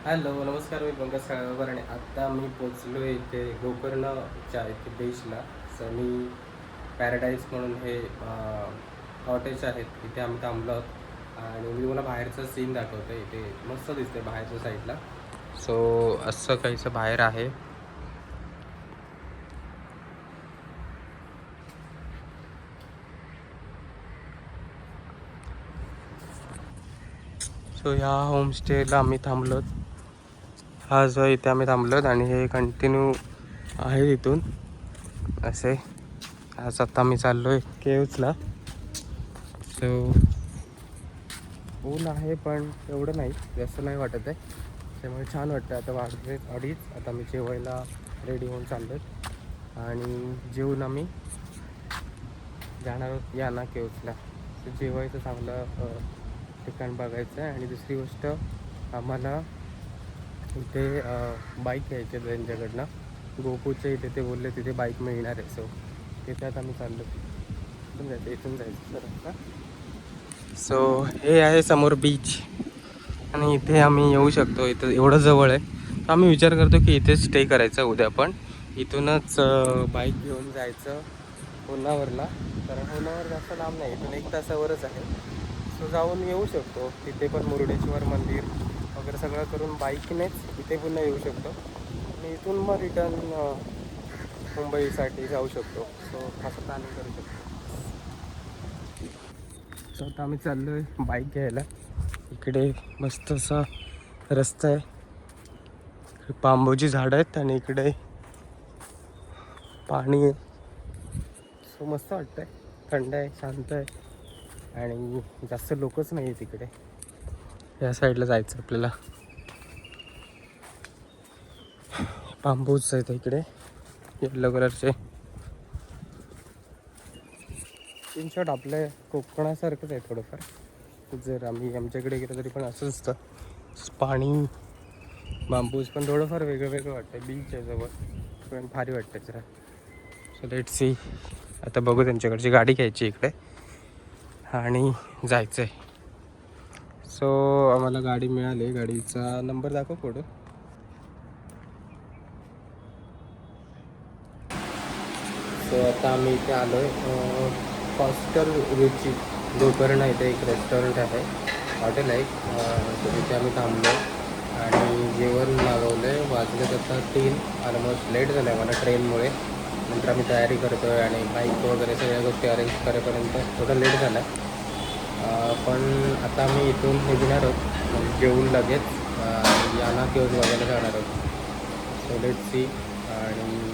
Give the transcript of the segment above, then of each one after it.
Hello नमस्कार, मी पंकज साळगावकर आणि आत्ता मी पोचलो इथे गोकर्णच्या इथे बीचला. सो मी पॅराडाईज म्हणून हे कॉटेज आहेत, इथे आम्ही थांबलो आहोत आणि मी तुम्हाला बाहेरचं सीन दाखवतो. इथे मस्त दिसते बाहेरच्या साईडला. सो असं काहीसं बाहेर आहे. सो ह्या होमस्टेला आम्ही थांबलोत. हा जो इथे आम्ही थांबलोत आणि हे कंटिन्यू आहे इथून असे. आज आता आम्ही चाललो आहे केव्सला. सो ऊन आहे पण एवढं नाही, जास्त नाही वाटत आहे, त्यामुळे छान वाटतं. आता वाजले अडीच. आता आम्ही जेवायला रेडी होऊन चाललो आहे आणि जेवून आम्ही जाणार आहोत याना केव्सला. तर जेवायचं चांगलं ठिकाण बघायचं आहे. आणि दुसरी गोष्ट, आम्हाला इथे बाईक घ्यायची आहे त्यांच्याकडनं. गोपूच्या इथे ते बोलले तिथे बाईक मिळणार आहे. सो तिथे आता आम्ही चाललो. इथून जायचं सर आता. सो हे आहे समोर बीच आणि इथे आम्ही येऊ शकतो. इथं एवढं जवळ आहे, तर आम्ही विचार करतो की इथेच स्टे करायचं उद्या. पण इथूनच बाईक घेऊन जायचं होन्नावरला. कारण होन्नावर जास्त लांब नाही, इथून 1 तासावरच आहे. सो जाऊन येऊ शकतो. तिथे पण मुरुडेश्वर मंदिर वगैरे सगळं करून बाईकनेच इथे पुन्हा येऊ शकतो आणि इथून मग रिटर्न मुंबईसाठी जाऊ शकतो. सो असं प्लॅनिंग करू शकतो. सो आता आम्ही चाललो आहे बाईक घ्यायला. इकडे मस्त असा रस्ता आहे, बांबूची झाडं आहेत आणि इकडे पाणी आहे. सो मस्त वाटतं आहे, थंड आहे, शांत आहे आणि जास्त लोकच नाही आहे तिकडे. या साईडला जायचं आपल्याला. बांबूच आहेत इकडे येल्लो कलरचे. इन शॉर्ट आपल्या कोकणासारखंच आहे थोडंफार. जर आम्ही आमच्याकडे गेलो तरी पण असंच असतं, पाणी, बांबूज, पण थोडंफार वेगळं वेगळं वाटतं. बीच आहे जवळ पण भारी वाटतं जरा. So let's see. आता बघू, त्यांच्याकडची गाडी घ्यायची इकडे आणि जायचं आहे. सो आम्हाला गाडी मिळाली. गाडीचा नंबर दाखव पुढं. सो आता आम्ही इथे आलो आहे कॉस्टल रुची गोकर्ण. इथे एक रेस्टॉरंट आहे, हॉटेल आहे. तर तिथे आम्ही थांबलो आणि जेवण मागवलं आहे. वाजलेत आता 3. ऑलमोस्ट लेट झालं आहे मला ट्रेनमुळे. नंतर आम्ही तयारी करतो आहे आणि बाईक वगैरे सगळ्या गोष्टी अरेंज करेपर्यंत थोडं लेट झालं आहे. पण आता आम्ही इथून निघणार आहोत, म्हणजे जेवून लगेच याना केव्ज बघायला जाणार आहोत. So let see. आणि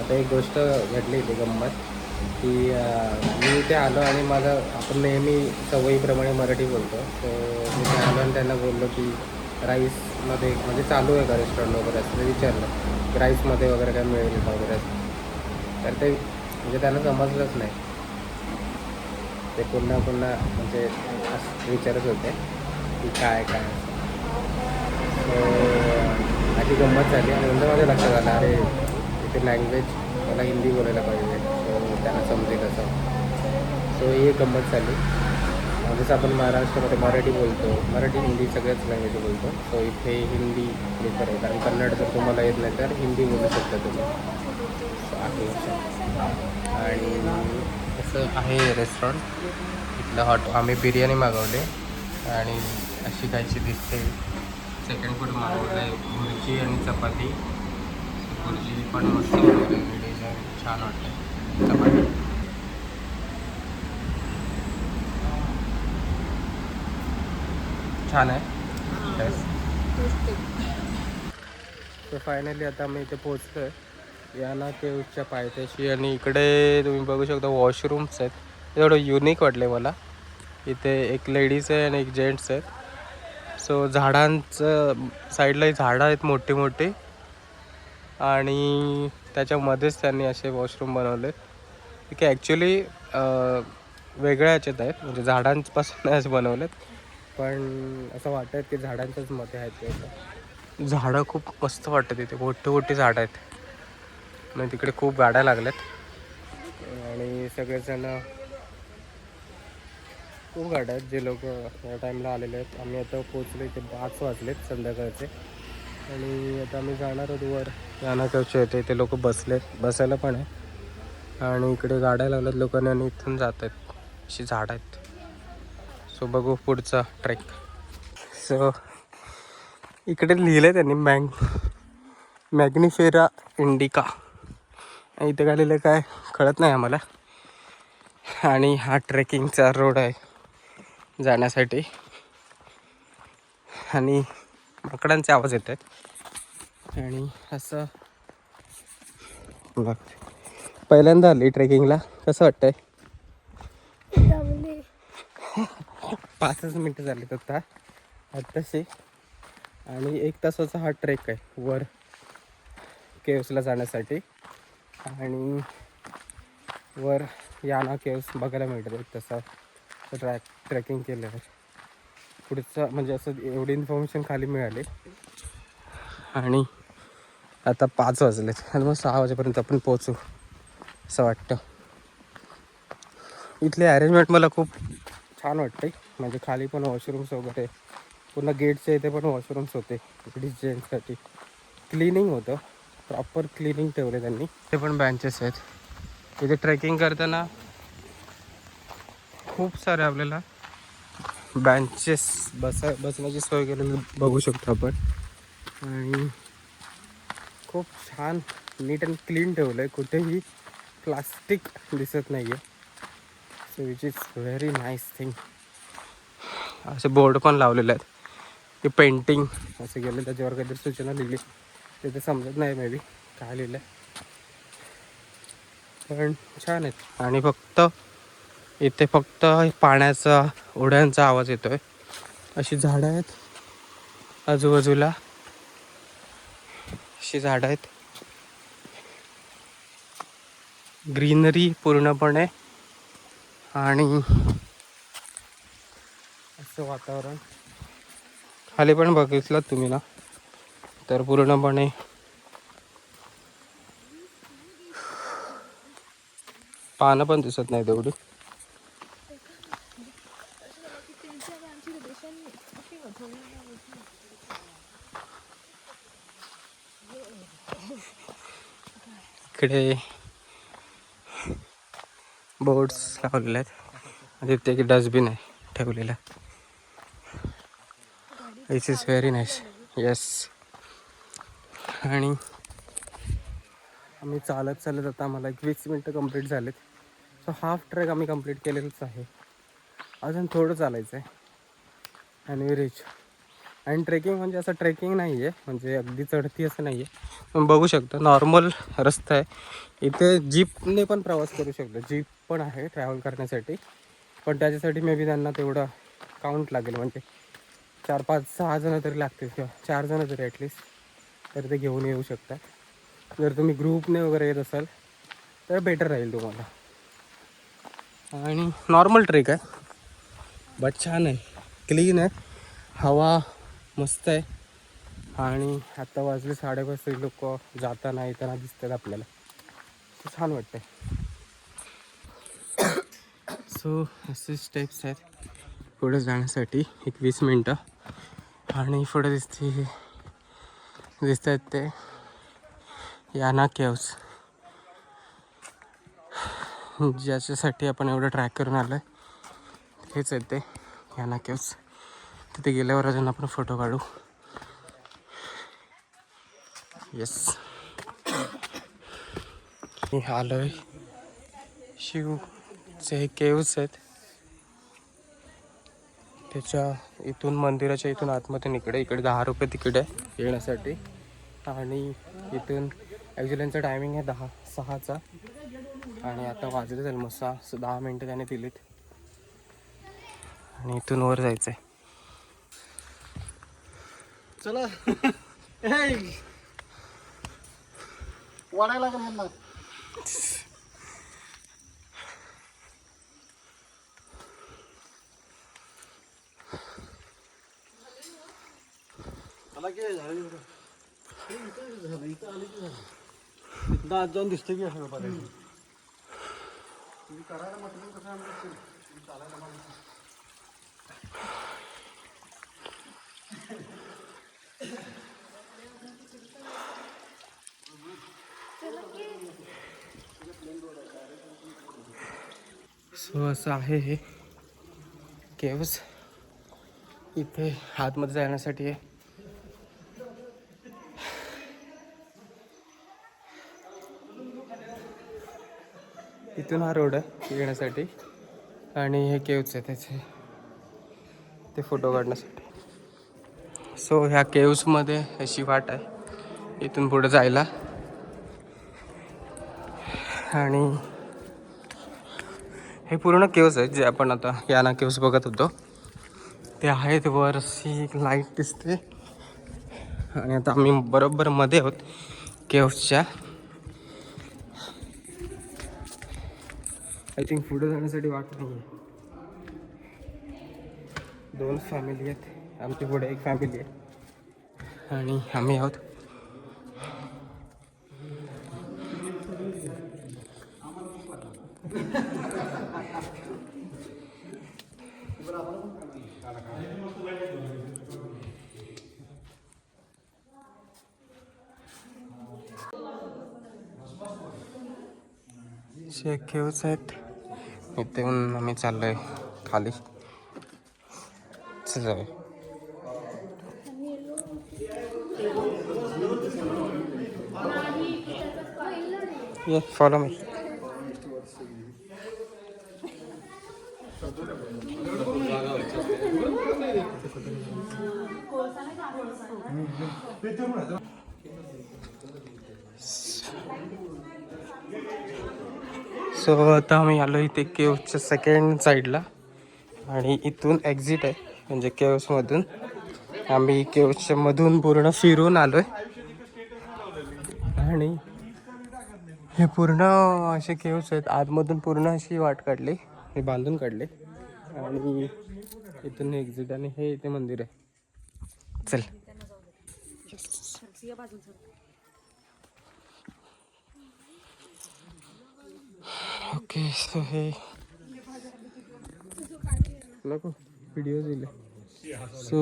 आता एक गोष्ट घडली इथे गंमत, की मी इथे आलो आणि आपण नेहमी सवयीप्रमाणे मराठी बोलतो. सो मी इथे आलो आणि त्यांना बोललो की राईसमध्ये म्हणजे चालू आहे का रेस्टॉरंट वगैरे, असं विचारलं की राईसमध्ये वगैरे काय मिळेल का वगैरे. तर ते म्हणजे त्यांना समजलंच नाही. ते पुन्हा पुन्हा म्हणजे असं विचारत होते की काय काय. सो माझी गंमत झाली आणि नंतर माझ्या लक्षात आलं, अरे इथे लँग्वेज मला हिंदी बोलायला पाहिजे, सो त्यांना समजेल असं. सो ही एक गंमत झाली. जसं आपण महाराष्ट्रामध्ये मराठी बोलतो, मराठी हिंदी सगळ्याच लँग्वेज बोलतो. सो इथे हिंदी प्रिफर आहे, कारण कन्नड जर तुम्हाला येत नाही तर हिंदी बोलू शकता तुम्ही. आहे आणि असं आहे रेस्टॉरंट इथलं. आम्ही बिर्याणी मागवले आणि अशी काहीशी दिसते. सेकंड फूड मागवलं आहे भुर्जी आणि चपाती. भुर्जी पण मस्त बनवली, डिझाईन छान वाटते. चपाती छान आहे. तर फायनली आता आम्ही इथे पोहोचलो आहे याना केव्सच्या पायथ्याशी. आणि इकडे तुम्ही बघू शकता वॉशरूम्स आहेत. थोडं युनिक वाटले मला. इथे एक लेडीज आहे आणि एक जेंट्स आहेत. सो झाडांचं साईडला झाडं आहेत मोठी मोठी आणि त्याच्यामध्येच त्यांनी असे वॉशरूम बनवले की ॲक्च्युली वेगळ्या ह्याच्यात आहेत, म्हणजे झाडांपासून असे बनवलेत. पण असं वाटतं की झाडांच्याच मध्ये आहेत ते. झाडं खूप मस्त वाटतं तिथे, मोठी मोठी झाडं आहेत. म्हणजे तिकडे खूप गाड्या लागल्यात आणि सगळेजण खूप गाड्या आहेत जे लोक या टाईमला आलेले आहेत. आम्ही आता पोचलो इथे 5 वाजलेत संध्याकाळचे आणि आता आम्ही जाणार आहोत वर. याना कसे येते इथे लोक बसायला पण आहे आणि इकडे गाड्या लावल्यात लोकांनी आणि इथून जात आहेत. अशी झाडं आहेत. सो बघू पुढचा ट्रेक. सो इकडे लिहिलं आहे त्यांनी मॅग्निफेरा इंडिका. इथे काय लिहिलं काय कळत नाही आम्हाला. आणि हा ट्रेकिंगचा रोड आहे जाण्यासाठी आणि माकडांचे आवाज येत आहेत. आणि असं बघ पहिल्यांदा आली ट्रेकिंगला. कसं वाटतंय? 5 मिनटं झालीत आता आत्ताशी आणि 1 तासाचा हा ट्रेक आहे वर केव्सला जाण्यासाठी. आणि वर याना केव्स बघायला मिळतात. 1 तासा ट्रेकिंग केल्यावर पुढचं म्हणजे असं एवढी इन्फॉर्मेशन खाली मिळाली. आणि आता 5 वाजलेत आणि मग 6 वाजेपर्यंत आपण पोहोचू असं वाटतं. इथली अरेंजमेंट मला खूप छान वाटते. म्हणजे खाली पण वॉशरूम्स वगैरे, पुन्हा गेटच्या इथे पण वॉशरूम्स होते इकडे जेंट्ससाठी. क्लिनिंग होतं, प्रॉपर क्लिनिंग ठेवले त्यांनी. ते पण बेंचेस आहेत इथे. ट्रेकिंग करताना खूप सारे आपल्याला बेंचेस बसण्याची सोय केलेली बघू शकतो आपण. आणि खूप छान नीट अँड क्लीन ठेवलं आहे. कुठेही प्लास्टिक दिसत नाही आहे. So which is very nice thing. असे बोर्ड पण लावलेले आहेत की पेंटिंग असे गेले, त्याच्यावर काहीतरी सूचना लिहिली. ते तर समजत नाही मे बी काय लिहिलं आहे, पण छान आहेत. आणि इथे फक्त पाण्याचा ओढ्यांचा आवाज येतो आहे. अशी झाडं आहेत आजूबाजूला, अशी झाडं आहेत, ग्रीनरी पूर्णपणे. आणि असं वातावरण खाली पण बघितलं तुम्ही ना तर पूर्णपणे पानं पण दिसत नाही तेवढी. इकडे बोर्ड्स लावलेले आहेत आणि तिथे एक डस्टबिन आहे ठेवलेला. दिस इज व्हेरी नाईस. येस. आणि आम्ही चालत आता आम्हाला 20 मिनटं कंप्लीट झालेत. सो हाफ ट्रेक आम्ही कंप्लीट केलेलंच आहे. अजून थोडं चालायचं आहे आणि रिच. आणि ट्रेकिंग म्हणजे असं ट्रेकिंग नाही आहे, म्हणजे अगदी चढती असं नाही आहे. पण बघू शकता नॉर्मल रस्ता आहे. इथे जीपने पण प्रवास करू शकतो. जीप पण आहे ट्रॅव्हल करण्यासाठी, पण त्याच्यासाठी मे बी त्यांना तेवढं काउंट लागेल. म्हणजे 4, 5, 6 जणं तरी लागतील किंवा 4 जणं तरी ॲटलिस्ट, तर ते घेऊन येऊ शकतात. जर तुम्ही ग्रुपने वगैरे येत असाल तर बेटर राहील तुम्हाला. आणि नॉर्मल ट्रेक आहे बट छान आहे, क्लीन आहे, हवा मस्त आहे. आणि आत्ता वाजले 5:30. लोक जाताना येताना दिसतात आपल्याला, छान वाटतं. सो असे स्टेप्स आहेत पुढे जाण्यासाठी. 20 मिनटं. आणि पुढे दिसत आहेत ते याना केव्स, ज्याच्यासाठी आपण एवढं ट्रॅक करून आलो आहे. हेच आहेत ते याना केव्स. तिथे गेल्यावर अजून आपण फोटो काढू. येस. मी आलो आहे शिवचे हे केव्स आहेत. त्याच्या इथून मंदिराच्या इथून आतमध्ये इकडे 10 रुपये तिकीट आहे येण्यासाठी. आणि इथून ॲक्च्युलींचा टायमिंग आहे 6चा. आणि आता वाजले जाईल मग 10 मिनटं त्याने दिलीत. आणि इथून वर जायचं आहे. चला वाढायला लागेल म्हणणार. आज जाऊन दिसते की असं करायला म्हटलं कसं चालायला. सो असं आहे हे केव्स. इथे आतमध्ये जाण्यासाठी आहे. इथून हा रोड आहे येण्यासाठी आणि हे केव्स आहे त्याचे ते फोटो काढण्यासाठी. सो ह्या केव्समध्ये अशी वाट आहे इथून पुढे जायला. आणि हे पूर्ण केव्स आहेत जे आपण आता याना केव्स बघत होतो ते आहेत. वर अशी एक लाईट दिसते आणि आता आम्ही बरोबर मध्ये आहोत केव्सच्या. आय थिंक पुढे जाण्यासाठी वाट नाही. 2 फॅमिली आहेत, आमच्या पुढे एक फॅमिली आहे आणि आम्ही आहोत. केव्स आहेत इथून आम्ही चाललोय खाली. जाऊया. ये फॉलो मी. सो आता आम्ही आलो इथे केव्सच्या सेकंड साईडला आणि इथून एक्झिट आहे म्हणजे केव्समधून. आम्ही केव्सच्या मधून पूर्ण फिरून आलोय आणि हे पूर्ण असे केव्स आहेत. आतमधून पूर्ण अशी वाट काढली, हे बांधून काढले आणि इथून एक्झिट आणि हे इथे मंदिर आहे. चल ओके. सो हे नको व्हिडिओ दिले. सो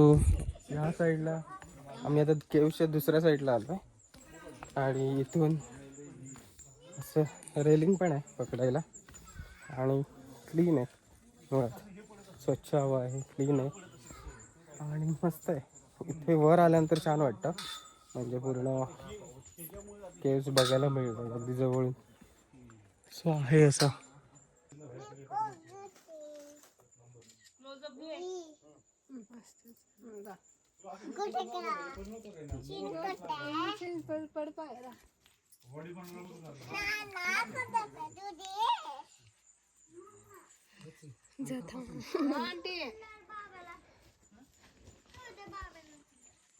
ह्या साईडला आम्ही आता केव्सच्या दुसऱ्या साईडला आलो आणि इथून असं रेलिंग पण आहे पकडायला आणि क्लीन आहे. मुळात स्वच्छ हवा आहे, क्लीन आहे आणि मस्त आहे. इथे वर आल्यानंतर छान वाटतं म्हणजे पूर्ण केव्स बघायला मिळतं अगदी जवळून. सो आहे असं.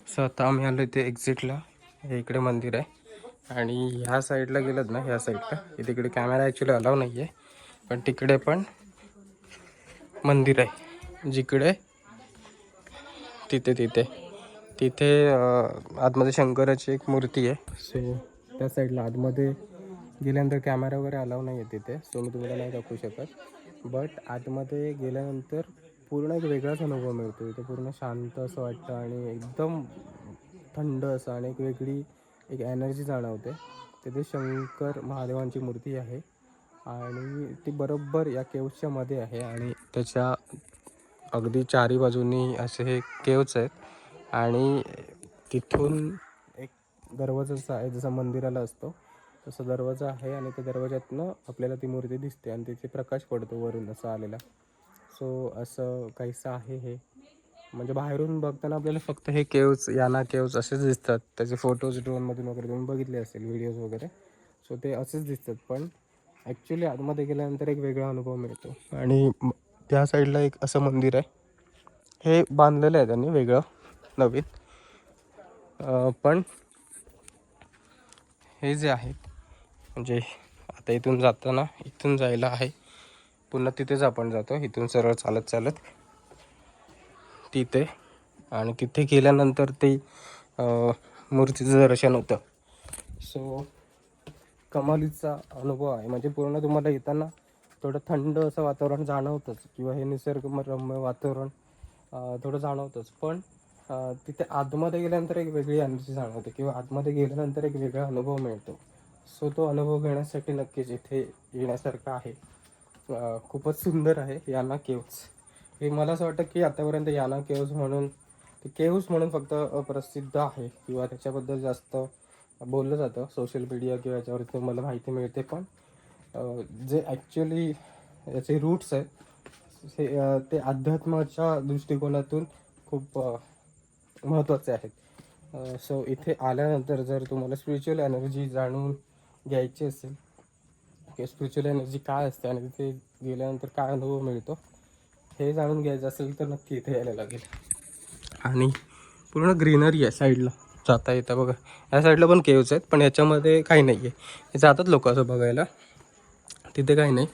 सो आता आम्ही आलो इथे एक्झिटला. हे इकडे मंदिर आहे आणि ह्या साईडला गेलं ना, ह्या साईडला तिकडे कॅमेरा ॲक्च्युली अलाव नाही आहे पण तिकडे पण मंदिर आहे. जिकडे तिथे आतमध्ये शंकराची एक मूर्ती आहे. सो त्या साईडला आतमध्ये गेल्यानंतर कॅमेरा वगैरे अलाव नाही आहे तिथे, सो मी तुम्हाला नाही दाखवू शकत. बट आतमध्ये गेल्यानंतर पूर्ण एक वेगळाच अनुभव मिळतो. इथे पूर्ण शांत असं वाटतं आणि एकदम थंड असं आणि एक वेगळी एक एनर्जी जाणवते. तिथे शंकर महादेवांची मूर्ती आहे आणि ती बरोबर या केव्सच्या मध्ये आहे आणि त्याच्या अगदी चारी बाजूनी असे हे केव्स आहेत आणि तिथून एक दरवाजाचा आहे जसा मंदिराला असतो तसा दरवाजा आहे आणि त्या दरवाज्यातनं आपल्याला ती मूर्ती दिसते आणि तिथे प्रकाश पडतो वरून असा आलेला. सो असं काहीसं आहे हे. म्हणजे बाहेरून बघताना आपल्याला फक्त हे केव्स, याना केव्स असेच दिसतात. त्याचे फोटोज ड्रोनमधून वगैरे तुम्ही बघितले असेल व्हिडिओज वगैरे. सो ते असेच दिसतात पण ॲक्च्युली आतमध्ये गेल्यानंतर एक वेगळा अनुभव मिळतो. आणि त्या साईडला एक असं मंदिर आहे, हे बांधलेलं आहे त्यांनी वेगळं नवीन. पण हे जे आहे म्हणजे आता इथून जाताना इथून जायला आहे पुन्हा तिथेच आपण जातो इथून सरळ चालत तिथे आणि तिथे गेल्यानंतर ते मूर्तीचं दर्शन होतं. सो कमालीचा अनुभव आहे. म्हणजे पूर्ण तुम्हाला येताना थोडं थंड असं वातावरण जाणवतंच किंवा हे निसर्गरम्य वातावरण थोडं जाणवतंच. पण तिथे आतमध्ये गेल्यानंतर एक वेगळी एनर्जी जाणवते किंवा आतमध्ये गेल्यानंतर एक वेगळा अनुभव मिळतो. सो तो अनुभव घेण्यासाठी नक्कीच इथे येण्यासारखं आहे. खूपच सुंदर आहे याना केव्ज. हे मला असं वाटतं की आतापर्यंत याना केव्ज म्हणून ते केव्ज म्हणून फक्त प्रसिद्ध आहे किंवा त्याच्याबद्दल जास्त बोललं जातं सोशल मीडिया किंवा याच्यावरती मला माहिती मिळते. पण जे ॲक्च्युली याचे रूट्स आहेत ते अध्यात्माच्या दृष्टिकोनातून खूप महत्त्वाचे आहेत. सो इथे आल्यानंतर जर तुम्हाला स्पिरिच्युअल एनर्जी जाणून घ्यायची असेल की स्पिरिच्युअल एनर्जी काय असते आणि तिथे गेल्यानंतर काय अनुभव मिळतो हे जाणून घ्यायचं असेल तर नक्की इथे यायला लागेल. आणि पूर्ण ग्रीनरी आहे साईडला जाता येतं बघा. या साईडला पण केव्स आहेत पण याच्यामध्ये काही नाही आहे. जातात लोक असं बघायला, तिथे काही नाही.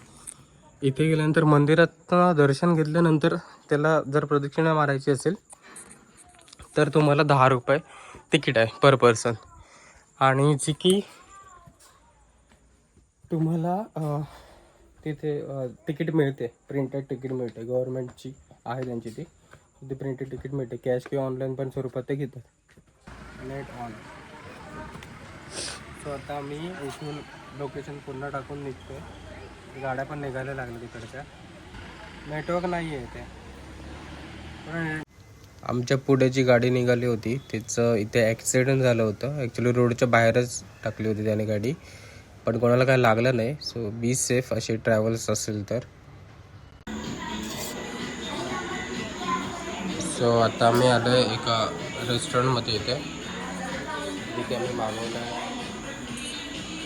इथे गेल्यानंतर मंदिरात दर्शन घेतल्यानंतर त्याला जर प्रदक्षिणा मारायची असेल तर तुम्हाला 10 रुपये तिकीट आहे पर पर्सन. आणि जी की तुम्हाला तिथे तिकीट मिळते, प्रिंटेड तिकीट मिळते, गव्हर्नमेंटची आहे त्यांची ती प्रिंटेड तिकीट मिळते. कॅश किंवा ऑनलाईन पण स्वरूपात ते घेतात. Net on. सो आता मी इथून लोकेशन पुन्हा टाकून निघतो. गाड्या पण निघायला लागल्या तिकडच्या. नेटवर्क नाही आहे इथे. आमच्या पुढे जी गाडी निघाली होती तिचं इथे ॲक्सिडेंट झालं होतं. ॲक्च्युली रोडच्या बाहेरच टाकली होती त्याने गाडी, पण कोणाला काय लागलं नाही. सो बी सेफ असे ट्रॅव्हल्स असेल तर. सो आता मी आलो आहे एका रेस्टॉरंटमध्ये इथे, जिथे आम्ही मागवलं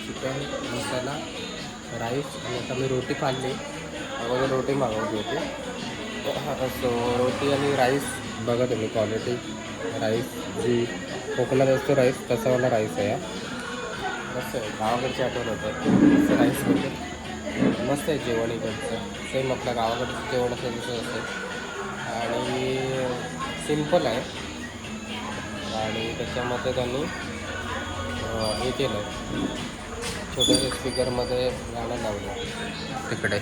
चिकन मसाला राईस आणि आता मी रोटी खाल्ली. अगोदर रोटी मागवली होती. सो रोटी आणि राईस बघा तुम्ही क्वालिटी. राईस जी कोकणात असतो राईस तसावाला राईस आहे हा. मस्त आहे, गावाकडची आठवण होतं तसं राईस म्हणजे मस्त आहे जेवण इकडचं. सेम आपल्या गावाकडचं जेवण असं तसं असेल आणि सिम्पल आहे. आणि त्याच्यामध्ये त्यांनी हे केलं, छोट्याशा स्पीकरमध्ये गाणं लावलं तिकडे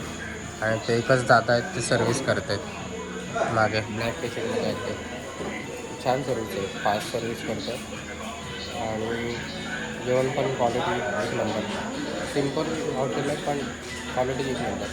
आणि ते एकच जात आहेत, ते सर्व्हिस करत आहेत मागे ब्लॅक टी-शर्टमध्ये आहेत ते. छान सर्व्हिस आहे, फास्ट सर्व्हिस करतात आणि जेवण पण क्वालिटी एक नंबर. सिम्पल हॉटेल आहे पण क्वालिटी एक नंबर.